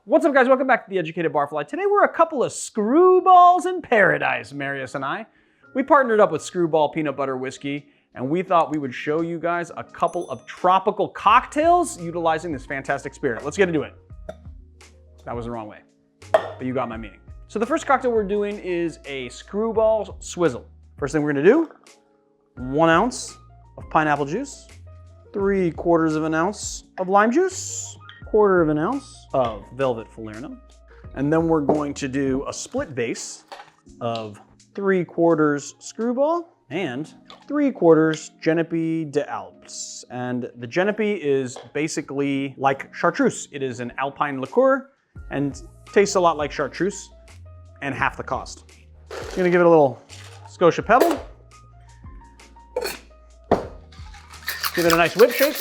What's up, guys? Welcome back to The Educated Barfly. Today we're a couple of screwballs in paradise, Marius and I. We partnered up with Skrewball Peanut Butter Whiskey, and we thought we would show you guys a couple of tropical cocktails utilizing this fantastic spirit. Let's get into it. That was the wrong way, but you got my meaning. So the first cocktail we're doing is a Screwball Swizzle. First thing we're gonna do, 1 ounce of pineapple juice, 3/4 of an ounce of lime juice, 1/4 of an ounce of velvet falernum, and then we're going to do a split base of 3/4 Screwball and 3/4 Genepy de Alpes. And the Genepy is basically like chartreuse. It is an alpine liqueur and tastes a lot like chartreuse and half the cost. I'm gonna give it a little Scotia Pebble. Give it a nice whip shake.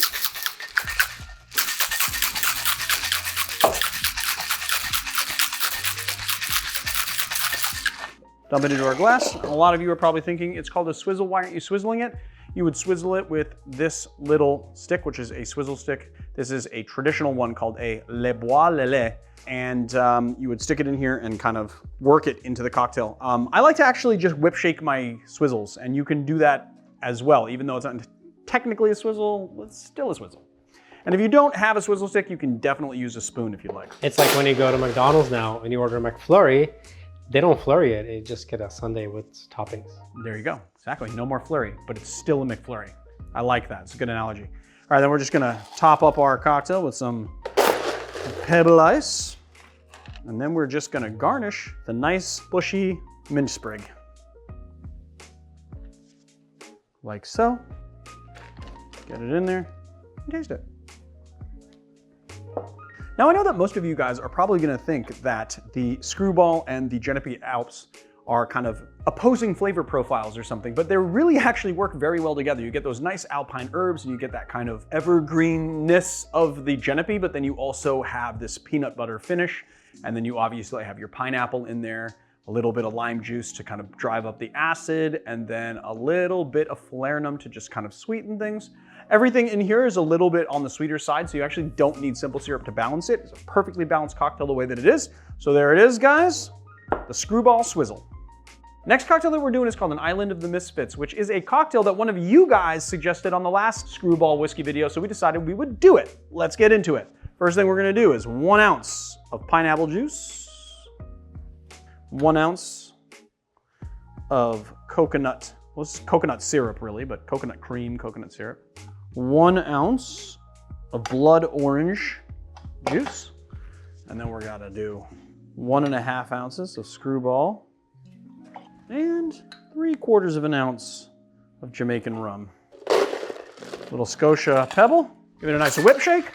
Dump it into our glass. A lot of you are probably thinking it's called a swizzle. Why aren't you swizzling it? You would swizzle it with this little stick, which is a swizzle stick. This is a traditional one called a Le Bois Lele. And you would stick it in here and kind of work it into the cocktail. I like to actually just whip shake my swizzles, and you can do that as well. Even though it's not technically a swizzle, it's still a swizzle. And if you don't have a swizzle stick, you can definitely use a spoon if you like. It's like when you go to McDonald's now and you order a McFlurry, they don't flurry it, you just get a sundae with toppings. There you go, exactly, no more flurry, but it's still a McFlurry. I like that, it's a good analogy. All right, then we're just gonna top up our cocktail with some pebble ice. And then we're just gonna garnish the nice bushy mint sprig. Like so. Get it in there and taste it. Now I know that most of you guys are probably gonna think that the Screwball and the Genepy Alpes are kind of opposing flavor profiles or something, but they really actually work very well together. You get those nice alpine herbs and you get that kind of evergreenness of the Genepy, but then you also have this peanut butter finish, and then you obviously have your pineapple in there, a little bit of lime juice to kind of drive up the acid, and then a little bit of falernum to just kind of sweeten things. Everything in here is a little bit on the sweeter side, so you actually don't need simple syrup to balance it. It's a perfectly balanced cocktail the way that it is. So there it is, guys, the Screwball Swizzle. Next cocktail that we're doing is called an Island of the Misfits, which is a cocktail that one of you guys suggested on the last Screwball whiskey video, so we decided we would do it. Let's get into it. First thing we're gonna do is 1 ounce of pineapple juice, 1 ounce of coconut, well, it's coconut syrup really, but coconut cream, coconut syrup, 1 ounce of blood orange juice, and then we're gonna do 1.5 ounces of Screwball, and 3/4 of an ounce of Jamaican rum. Little Scotia Pebble, give it a nice whip shake.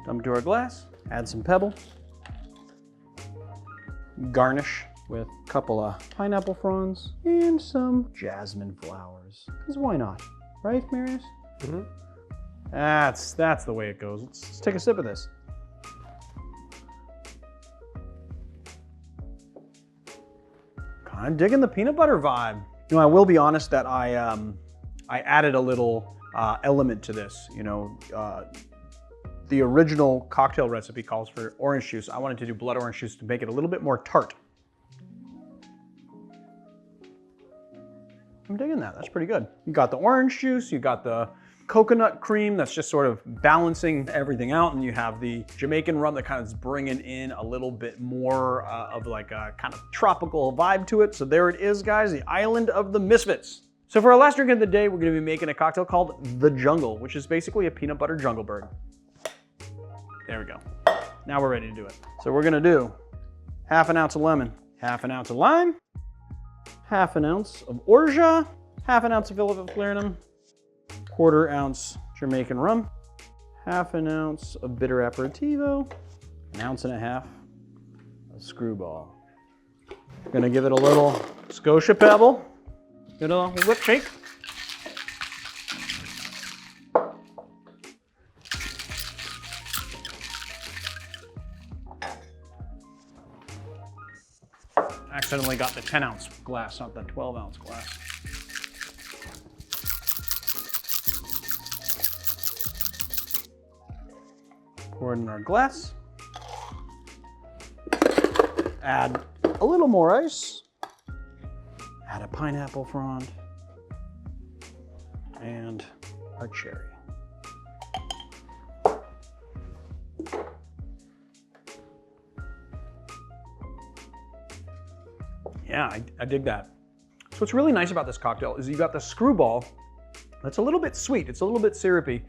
Dump into our glass, add some pebble, garnish with a couple of pineapple fronds and some jasmine flowers. Because why not, right, Marius? Mm-hmm. That's the way it goes. Let's take a sip of this. Kind of digging the peanut butter vibe. You know, I will be honest that I added a little element to this. You know, the original cocktail recipe calls for orange juice. I wanted to do blood orange juice to make it a little bit more tart. I'm digging that, that's pretty good. You got the orange juice, you got the coconut cream that's just sort of balancing everything out, and you have the Jamaican rum that kind of is bringing in a little bit more of like a kind of tropical vibe to it. So there it is, guys, the Island of the Misfits. So for our last drink of the day, we're gonna be making a cocktail called The Jungle, which is basically a peanut butter jungle bird. There we go. Now we're ready to do it. So we're gonna do 1/2 ounce of lemon, 1/2 ounce of lime, 1/2 ounce of orgeat, 1/2 ounce of velvet falernum, 1/4 ounce Jamaican rum, 1/2 ounce of bitter aperitivo, 1.5 ounces of Screwball. Gonna give it a little Scotia Pebble, get a whip shake. Accidentally got the 10-ounce glass, not the 12-ounce glass. Pour it in our glass. Add a little more ice. Add a pineapple frond. And a cherry. Yeah, I dig that. So what's really nice about this cocktail is you got the Screwball that's a little bit sweet, it's a little bit syrupy,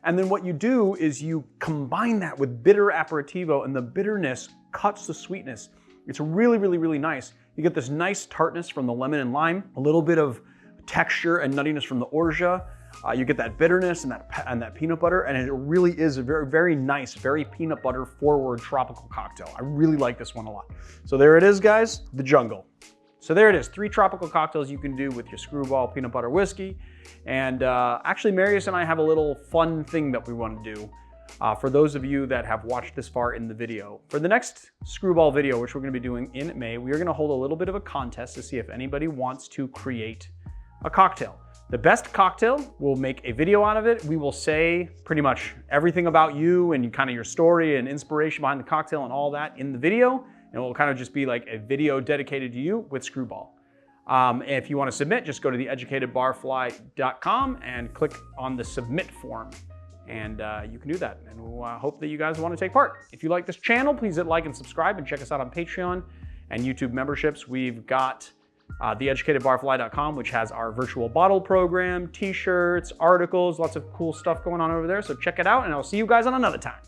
and then what you do is you combine that with bitter aperitivo, and the bitterness cuts the sweetness. It's really, really, really nice. You get this nice tartness from the lemon and lime, a little bit of texture and nuttiness from the orgeat. You get that bitterness and that peanut butter, and it really is a very, very nice, very peanut butter forward tropical cocktail. I really like this one a lot. So there it is, guys, the jungle. So there it is, 3 tropical cocktails you can do with your Skrewball Peanut Butter Whiskey. And actually, Marius and I have a little fun thing that we want to do for those of you that have watched this far in the video. For the next Screwball video, which we're going to be doing in May, we are going to hold a little bit of a contest to see if anybody wants to create a cocktail. The best cocktail, we'll make a video out of it. We will say pretty much everything about you and kind of your story and inspiration behind the cocktail and all that in the video. And it will kind of just be like a video dedicated to you with Screwball. If you want to submit, just go to theeducatedbarfly.com and click on the submit form. And you can do that. And we'll hope that you guys want to take part. If you like this channel, please hit like and subscribe, and check us out on Patreon and YouTube memberships. We've got theeducatedbarfly.com, which has our virtual bottle program, t-shirts, articles, lots of cool stuff going on over there. So check it out, and I'll see you guys on another time.